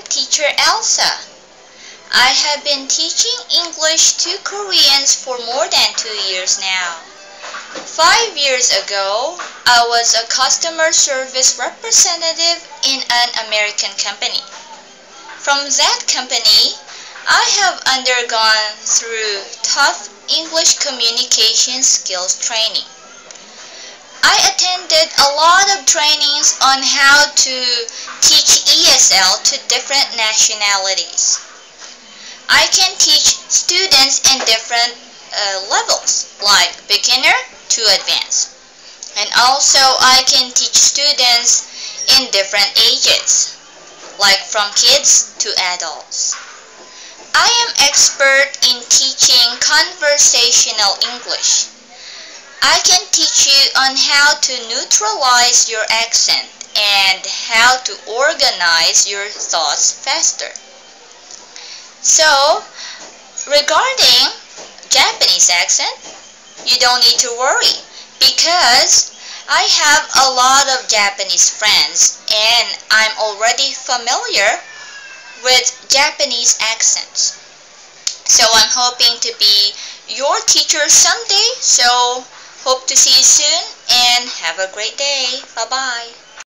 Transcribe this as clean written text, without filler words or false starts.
Teacher Elsa. I have been teaching English to Koreans for more than 2 years now. 5 years ago, I was a customer service representative in an American company. From that company, I have undergone through tough English communication skills training. I attended a lot of trainings on how to teach ESL to different nationalities. I can teach students in different levels, like beginner to advanced. And also I can teach students in different ages, like from kids to adults. I am expert in teaching conversational English. I can teach you on how to neutralize your accent and how to organize your thoughts faster. So, regarding Japanese accent, you don't need to worry because I have a lot of Japanese friends and I'm already familiar with Japanese accents. So I'm hoping to be your teacher someday. So hope to see you soon and have a great day. Bye-bye.